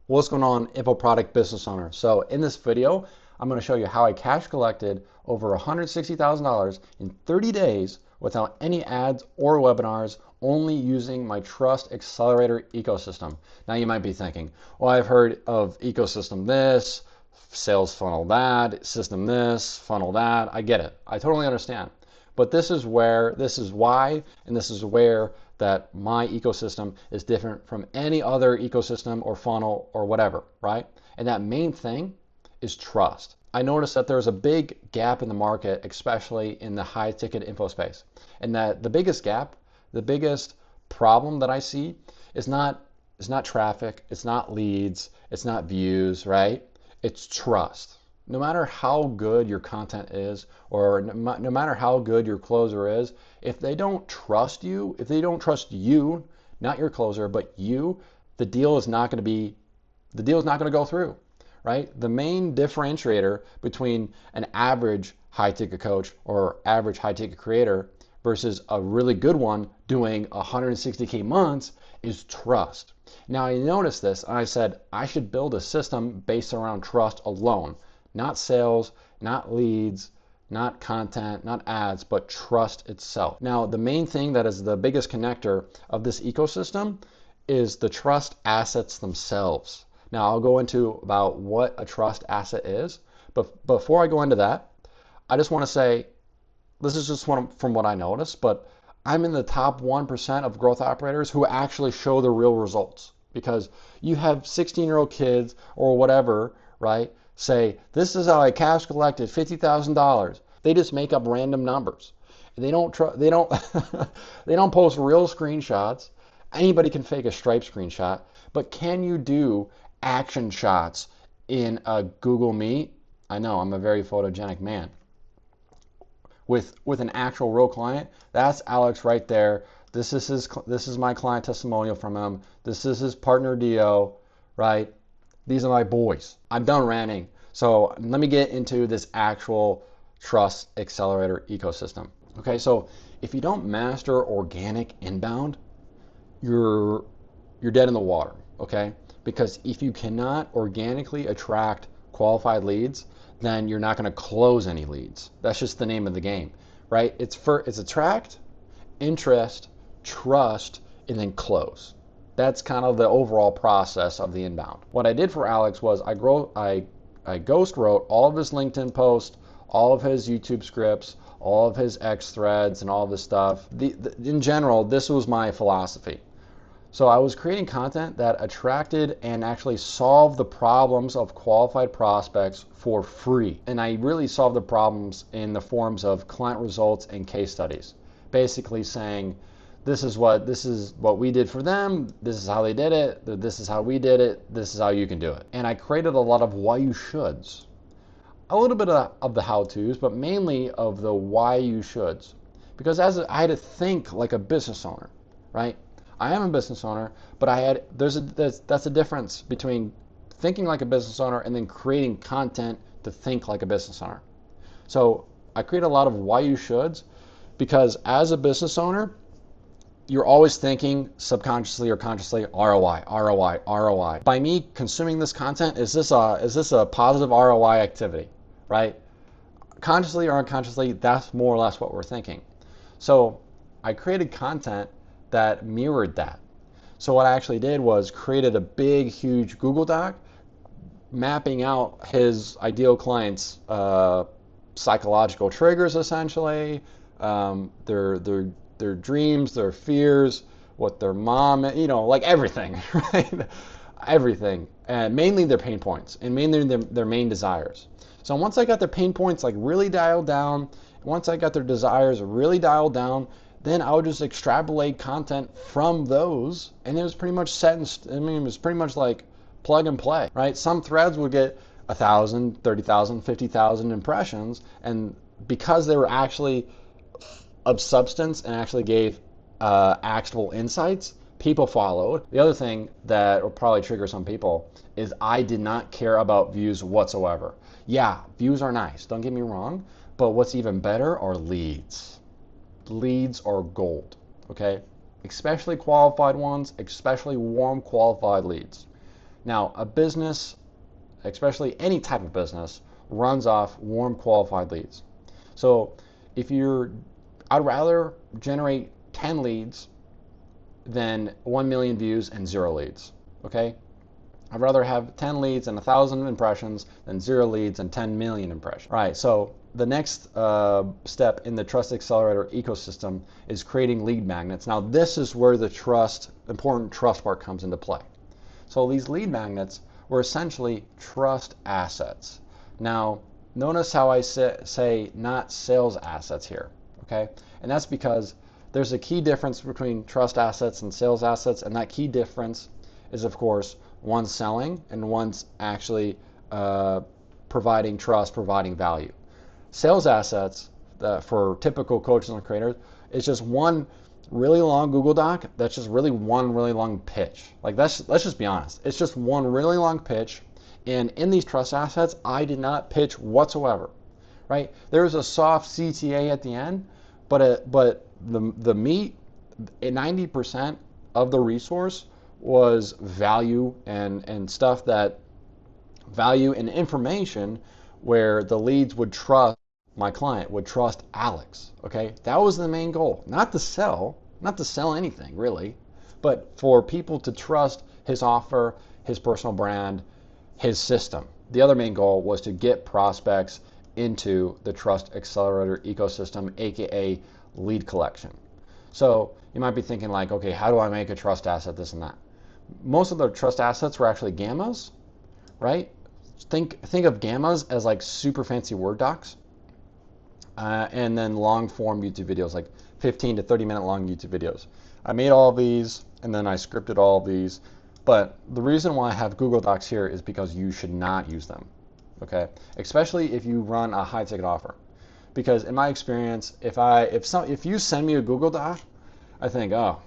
What's going on, info product business owner? So in this video, I'm going to show you how I cash collected over $160,000 in 30 days without any ads or webinars, only using my Trust Accelerator ecosystem. Now you might be thinking, well, I've heard of ecosystem this, sales funnel that, system this, funnel that. I get it. I totally understand. But this is why, and this is where that my ecosystem is different from any other ecosystem or funnel or whatever, right? And that main thing is trust. I noticed that there's a big gap in the market, especially in the high ticket info space. And that the biggest gap, the biggest problem that I see is not traffic, it's not leads, it's not views, right? It's trust. No matter how good your content is, or no matter how good your closer is, if they don't trust you, not your closer, but you, the deal is not going to go through, right? The main differentiator between an average high ticket coach or average high ticket creator versus a really good one doing 160K months is trust. Now you notice this, and I said I should build a system based around trust alone. Not sales, not leads, not content, not ads, but trust itself. Now, the main thing that is the biggest connector of this ecosystem is the trust assets themselves. Now, I'll go into about what a trust asset is, but before I go into that, I just want to say, this is just from what I noticed, but I'm in the top 1% of growth operators who actually show the real results. Because you have 16-year-old kids or whatever, right? Say, this is how I cash collected $50,000. They just make up random numbers. They don't they don't they don't post real screenshots. Anybody can fake a Stripe screenshot, but can you do action shots in a Google Meet? I know, I'm a very photogenic man. With an actual real client, that's Alex right there. This is my client testimonial from him. This is his partner Dio, right? These are my boys. I'm done ranting. So let me get into this actual Trust Accelerator ecosystem. Okay, so if you don't master organic inbound, you're dead in the water, okay? Because if you cannot organically attract qualified leads, then you're not going to close any leads. That's just the name of the game, right? It's attract, interest, trust, and then close. That's kind of the overall process of the inbound. What I did for Alex was I ghost wrote all of his LinkedIn posts, all of his YouTube scripts, all of his X threads, and all of this stuff. In general, this was my philosophy. So I was creating content that attracted and actually solved the problems of qualified prospects for free. And I really solved the problems in the forms of client results and case studies. Basically saying, this is what we did for them, this is how they did it, this is how we did it, this is how you can do it. And I created a lot of why you shoulds. A little bit of the how-tos, but mainly of the why you shoulds. Because I had to think like a business owner, right? I am a business owner, but that's a difference between thinking like a business owner and then creating content to think like a business owner. So I create a lot of why you shoulds because as a business owner, you're always thinking subconsciously or consciously ROI, ROI, ROI. By me consuming this content, is this a positive ROI activity, right? Consciously or unconsciously, that's more or less what we're thinking. So I created content that mirrored that. So what I actually did was created a big, huge Google Doc mapping out his ideal clients' psychological triggers, essentially, their dreams, their fears, what their mom, like everything, right? Everything, and mainly their pain points, and mainly their main desires. So once I got their pain points like really dialed down, once I got their desires really dialed down, then I would just extrapolate content from those, and it was pretty much it was pretty much like plug and play, right? Some threads would get 1,000, 30,000, 50,000 impressions, and because they were actually of substance and actually gave actionable insights, people followed. The other thing that will probably trigger some people is I did not care about views whatsoever. Yeah, views are nice, don't get me wrong, but what's even better are leads. Leads are gold, okay? Especially qualified ones, especially warm qualified leads. Now, a business, especially any type of business, runs off warm qualified leads. So I'd rather generate 10 leads than 1 million views and 0 leads. Okay? I'd rather have 10 leads and 1,000 impressions than 0 leads and 10 million impressions. All right, so the next step in the Trust Accelerator ecosystem is creating lead magnets. Now, this is where the important trust part comes into play. So these lead magnets were essentially trust assets. Now, notice how I say not sales assets here, okay? And that's because there's a key difference between trust assets and sales assets, and that key difference is, of course, one's selling and one's actually providing trust, providing value. Sales assets for typical coaches and creators is just one really long Google Doc that's just one really long pitch. Like let's just be honest. It's just one really long pitch, and in these trust assets, I did not pitch whatsoever, right? There's a soft CTA at the end, but the meat, 90% of the resource was value and stuff that value and information where the leads would trust my client, would trust Alex. Okay, that was the main goal, not to sell anything really, but for people to trust his offer, his personal brand, his system. The other main goal was to get prospects into the Trust Accelerator ecosystem, aka lead collection. So you might be thinking like, okay, how do I make a trust asset, this and that? Most of the trust assets were actually gammas, right? Think of gammas as like super fancy Word docs, and then long form YouTube videos, like 15 to 30 minute long YouTube videos. I made all of these and then I scripted all of these, but the reason why I have Google Docs here is because you should not use them, okay? Especially if you run a high ticket offer. Because in my experience, if you send me a Google Doc, I think, oh,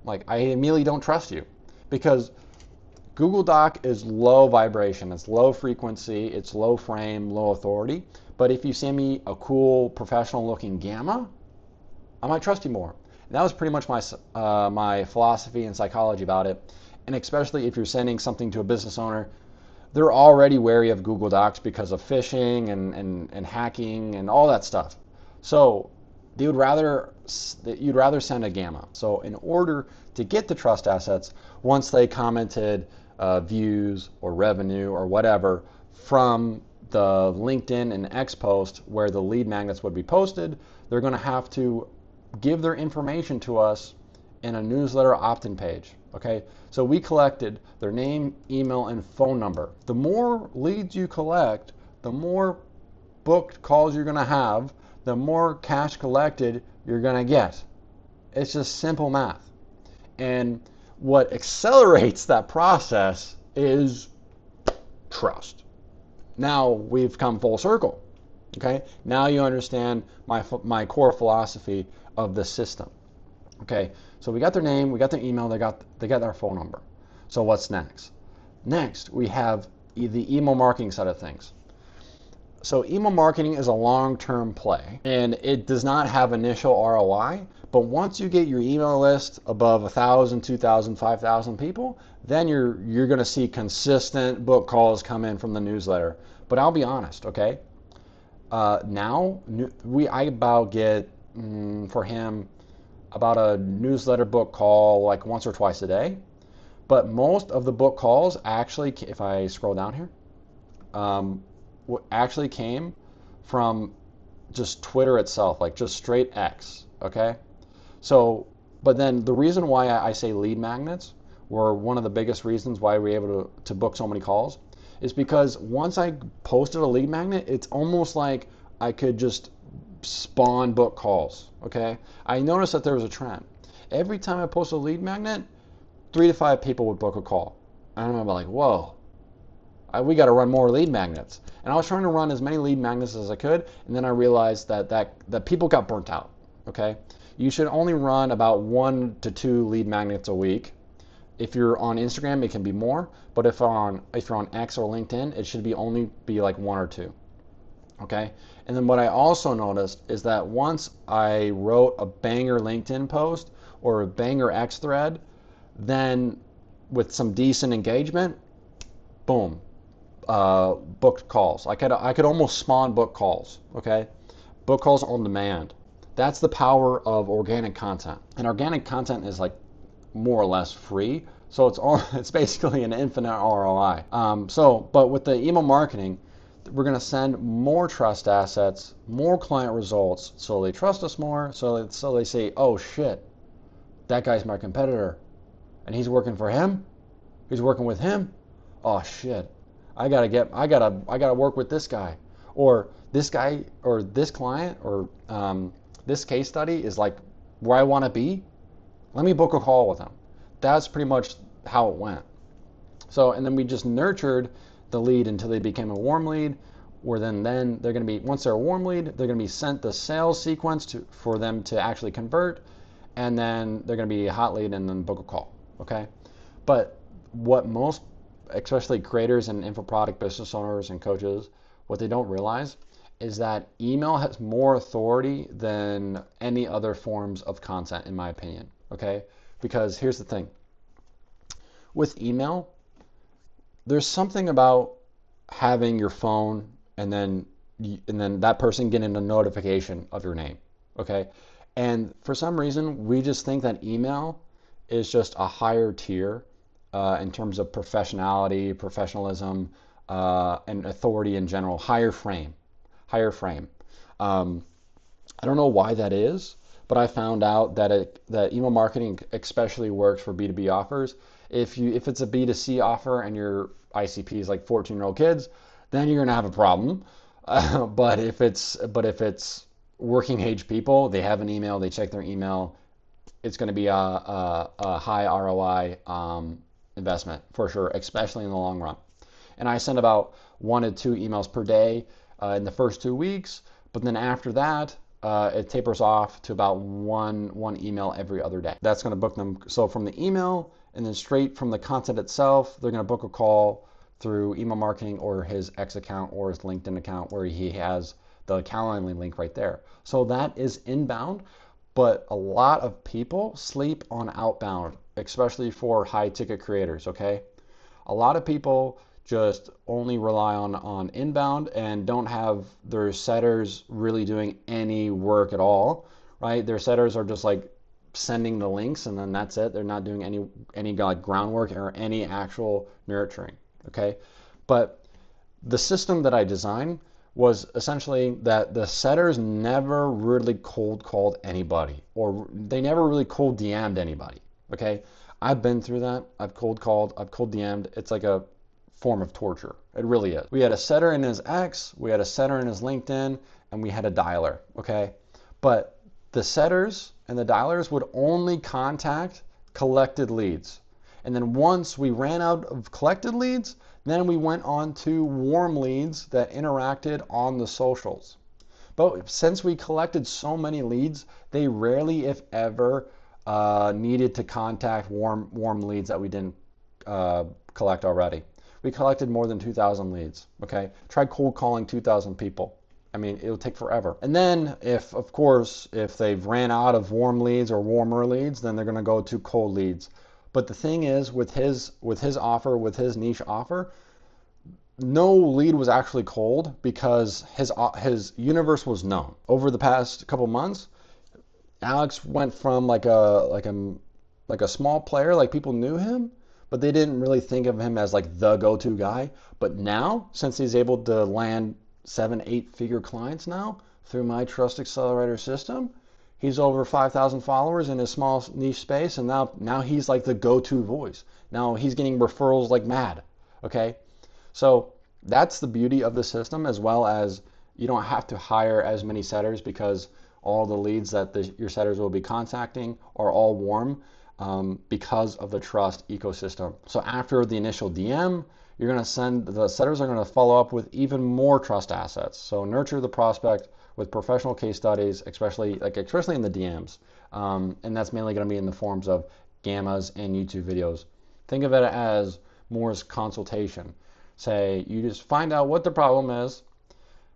like I immediately don't trust you, because Google Doc is low vibration, it's low frequency, it's low frame, low authority. But if you send me a cool professional looking gamma, I might trust you more. And that was pretty much my philosophy and psychology about it. And especially if you're sending something to a business owner, they're already wary of Google Docs because of phishing and hacking and all that stuff. So you'd rather send a gamma. So in order to get the trust assets, once they commented views or revenue or whatever from the LinkedIn and X post where the lead magnets would be posted, they're going to have to give their information to us in a newsletter opt-in page. Okay, so we collected their name, email, and phone number. The more leads you collect, the more booked calls you're going to have, the more cash collected you're going to get. It's just simple math. And what accelerates that process is trust. Now we've come full circle. Okay, now you understand my core philosophy of the system. Okay, so we got their name, we got their email, they got their phone number. So what's next? Next, we have the email marketing side of things. So email marketing is a long-term play, and it does not have initial ROI, but once you get your email list above 1,000, 2,000, 5,000 people, then you're going to see consistent book calls come in from the newsletter. But I'll be honest, okay? Now I about get for him about a newsletter book call like once or twice a day. But most of the book calls actually, if I scroll down here, actually came from just Twitter itself, like just straight X, okay? So, but then the reason why I say lead magnets were one of the biggest reasons why we were able to book so many calls is because once I posted a lead magnet, it's almost like I could just spawn book calls, okay? I noticed that there was a trend. Every time I posted a lead magnet, 3 to 5 people would book a call. And I remember like, whoa, we got to run more lead magnets. And I was trying to run as many lead magnets as I could, and then I realized that people got burnt out, okay? You should only run about 1 to 2 lead magnets a week. If you're on Instagram, it can be more, but if you're on X or LinkedIn, it should only be like 1 or 2, okay? And then what I also noticed is that once I wrote a banger LinkedIn post or a banger X thread, then with some decent engagement, boom, booked calls. I could almost spawn book calls. Okay, book calls on demand. That's the power of organic content. And organic content is like more or less free, so it's basically an infinite ROI. But with the email marketing, we're going to send more trust assets, more client results, so they trust us more. So they say, oh shit, that guy's my competitor, and he's working for him. He's working with him. Oh shit, I gotta work with this guy, or this guy, or this client, or this case study is like where I want to be. Let me book a call with him. That's pretty much how it went. So, and then we just nurtured the lead until they became a warm lead, where then they're going to be, once they're a warm lead, they're going to be sent the sales sequence for them to actually convert, and then they're going to be a hot lead and then book a call. Okay. But what most, especially creators and info product business owners and coaches, what they don't realize is that email has more authority than any other forms of content, in my opinion. Okay? Because here's the thing. With email, there's something about having your phone and then that person getting a notification of your name. Okay? And for some reason, we just think that email is just a higher tier in terms of professionalism, and authority in general, higher frame. I don't know why that is, but I found out that email marketing especially works for B2B offers. If it's a B2C offer and your ICP is like 14-year-old kids, then you're gonna have a problem. But if it's working age people, they have an email, they check their email, it's going to be a high ROI investment for sure, especially in the long run. And I send about 1 to 2 emails per day in the first 2 weeks, but then after that, it tapers off to about one email every other day. That's going to book them. So from the email and then straight from the content itself, they're going to book a call through email marketing or his X account or his LinkedIn account where he has the Calendly link right there. So that is inbound, but a lot of people sleep on outbound, especially for high ticket creators, okay? A lot of people just only rely on inbound and don't have their setters really doing any work at all, right? Their setters are just like sending the links and then that's it. They're not doing any like groundwork or any actual nurturing, okay? But the system that I designed was essentially that the setters never really cold called anybody, or they never really cold DM'd anybody, okay? I've been through that. I've cold called, I've cold DM'd. It's like a form of torture. It really is. We had a setter in his X, we had a setter in his LinkedIn, and we had a dialer, okay? But the setters and the dialers would only contact collected leads. And then once we ran out of collected leads, then we went on to warm leads that interacted on the socials. But since we collected so many leads, they rarely, if ever, needed to contact warm leads that we didn't collect already. We collected more than 2,000 leads, okay? Try cold calling 2,000 people. I mean, it'll take forever. And then if they've ran out of warm leads or warmer leads, then they're gonna go to cold leads. But the thing is, with his offer, with his niche offer, no lead was actually cold because his universe was known. Over the past couple months, Alex went from like a small player, like people knew him, but they didn't really think of him as like the go-to guy. But now, since he's able to land 7-8 figure clients now through my Trust Accelerator system, he's over 5,000 followers in his small niche space, and now he's like the go-to voice. Now he's getting referrals like mad, okay? So that's the beauty of the system, as well as you don't have to hire as many setters because all the leads that your setters will be contacting are all warm because of the Trust ecosystem. So after the initial DM, you're going to send, the setters are going to follow up with even more trust assets. So nurture the prospect with professional case studies, especially in the DMs. And that's mainly going to be in the forms of gammas and YouTube videos. Think of it as more as consultation. Say, you just find out what the problem is,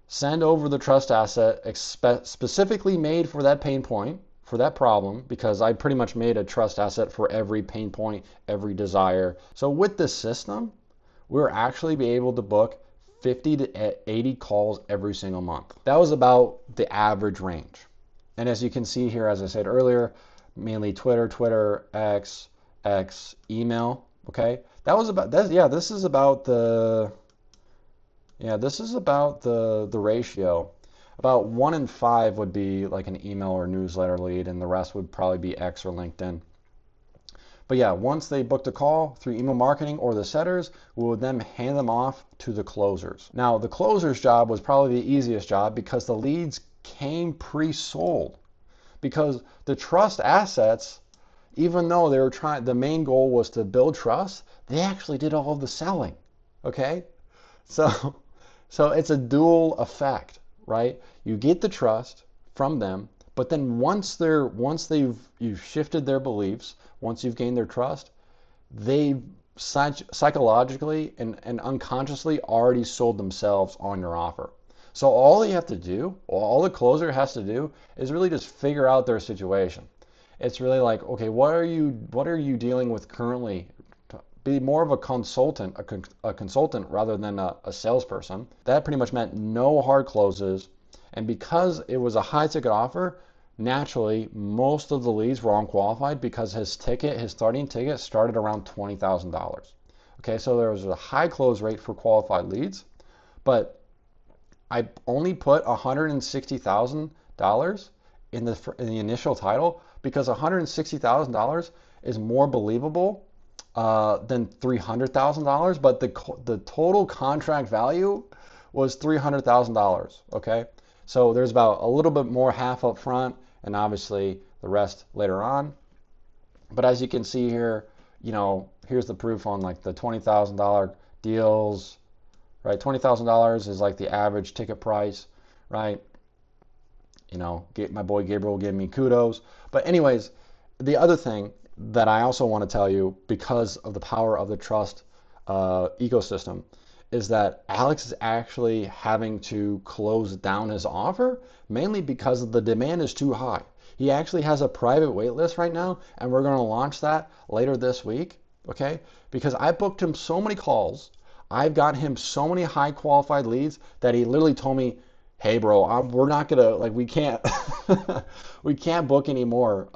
send over the trust asset specifically made for that pain point, for that problem, because I pretty much made a trust asset for every pain point, every desire. So with this system, we're actually be able to book 50 to 80 calls every single month. That was about the average range. And as you can see here, as I said earlier, mainly Twitter, X, email. Okay, that was about that. Yeah, this is about the ratio. About 1 in 5 would be like an email or newsletter lead, and the rest would probably be X or LinkedIn. But yeah, once they booked a call through email marketing or the setters, we would then hand them off to the closers. Now, the closer's job was probably the easiest job because the leads came pre-sold. Because the trust assets, even though they were trying, the main goal was to build trust, they actually did all of the selling. Okay? So it's a dual effect, right? You get the trust from them, but then once you've shifted their beliefs, once you've gained their trust, they've psychologically and unconsciously already sold themselves on your offer. So all you have to do, all the closer has to do, is really just figure out their situation. It's really like, okay, what are you dealing with currently? Be more of a consultant, a consultant rather than a salesperson. That pretty much meant no hard closes, and because it was a high ticket offer, naturally, most of the leads were unqualified because his starting ticket started around $20,000. Okay, so there was a high close rate for qualified leads, but I only put $160,000 in the initial title because $160,000 is more believable than $300,000, but the total contract value was $300,000. Okay, so there's about a little bit more half up front, and obviously the rest later on. But as you can see here, here's the proof on like the $20,000 deals, right? $20,000 is like the average ticket price, right? My boy Gabriel gave me kudos. But anyways, the other thing that I also want to tell you, because of the power of the trust ecosystem, is that Alex is actually having to close down his offer mainly because the demand is too high. He actually has a private wait list right now, and we're going to launch that later this week, okay? Because I booked him so many calls, I've got him so many high qualified leads that he literally told me, hey bro, we're not gonna, like, we can't we can't book anymore.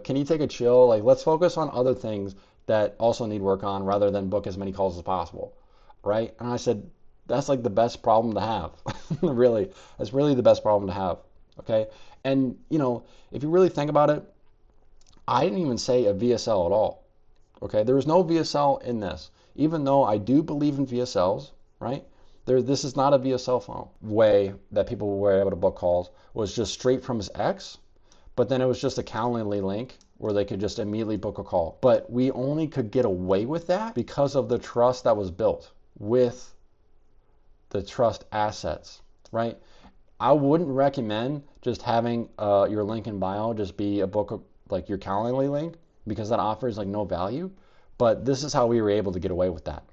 Can you take a chill? Like, let's focus on other things that also need work on rather than book as many calls as possible. Right? And I said, that's like the best problem to have. Really, that's really the best problem to have. Okay? And if you really think about it, I didn't even say a VSL at all. Okay? There was no VSL in this, even though I do believe in VSLs, right? This is not a VSL funnel. Way that people were able to book calls was just straight from his X, but then it was just a Calendly link where they could just immediately book a call. But we only could get away with that because of the trust that was built with the trust assets, right? I wouldn't recommend just having your link in bio just be a book, like your Calendly link, because that offers like no value. But this is how we were able to get away with that,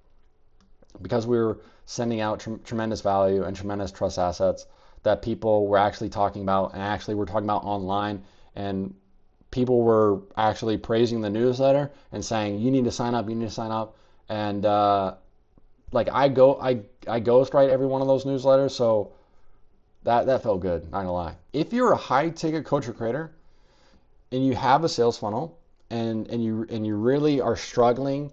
because we were sending out tremendous value and tremendous trust assets that people were actually talking about, and actually we're talking about online, and people were actually praising the newsletter and saying, you need to sign up, and like I ghostwrite every one of those newsletters, so that felt good, not gonna lie. If you're a high ticket coach or creator and you have a sales funnel and you really are struggling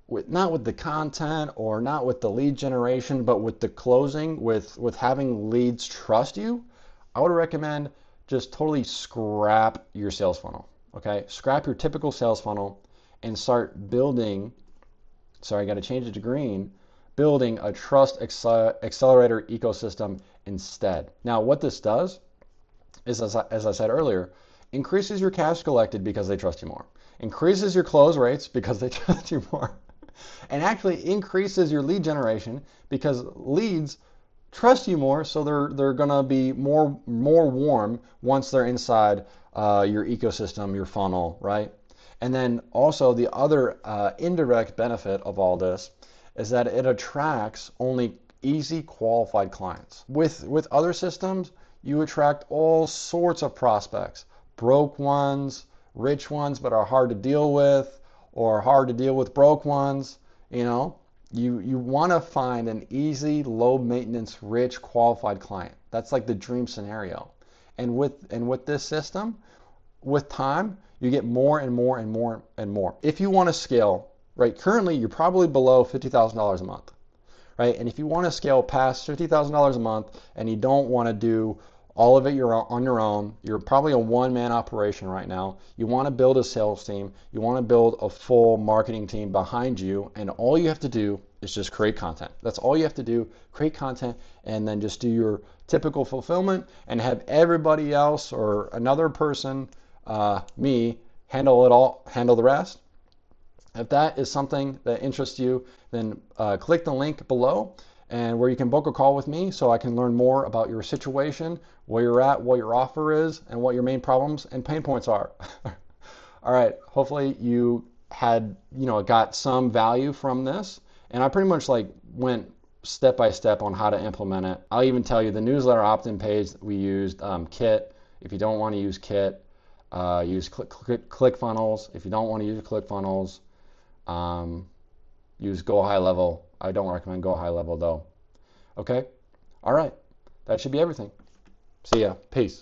with, not with the content or not with the lead generation, but with the closing, with having leads trust you, I would recommend just totally scrap your sales funnel. Okay, scrap your typical sales funnel and start building. Sorry, I got to change it to green. Building a Trust Accelerator Ecosystem instead. Now, what this does is, as I said earlier, increases your cash collected because they trust you more, increases your close rates because they trust you more, and actually increases your lead generation because leads trust you more, so they're gonna be more warm once they're inside your ecosystem, your funnel, right? And then also the other indirect benefit of all this is that it attracts only easy qualified clients. With other systems, you attract all sorts of prospects, broke ones, rich ones, but are hard to deal with, or hard to deal with broke ones, You want to find an easy, low maintenance, rich, qualified client. That's like the dream scenario. And with this system, with time, you get more and more and more and more. If you want to scale, right, currently you're probably below $50,000 a month, right? And if you want to scale past $50,000 a month and you don't want to do all of it on your own, you're probably a one-man operation right now. You want to build a sales team, you want to build a full marketing team behind you, and all you have to do is just create content. That's all you have to do, create content, and then just do your typical fulfillment and have everybody else or another person, me, handle it all, handle the rest. If that is something that interests you, then click the link below and where you can book a call with me so I can learn more about your situation, where you're at, what your offer is, and what your main problems and pain points are. All right, hopefully you had, got some value from this. And I pretty much like went step by step on how to implement it. I'll even tell you the newsletter opt-in page we used, Kit. If you don't want to use Kit, use ClickFunnels. If you don't want to use ClickFunnels, use Go High Level. I don't recommend Go High Level though. Okay? All right. That should be everything. See ya. Peace.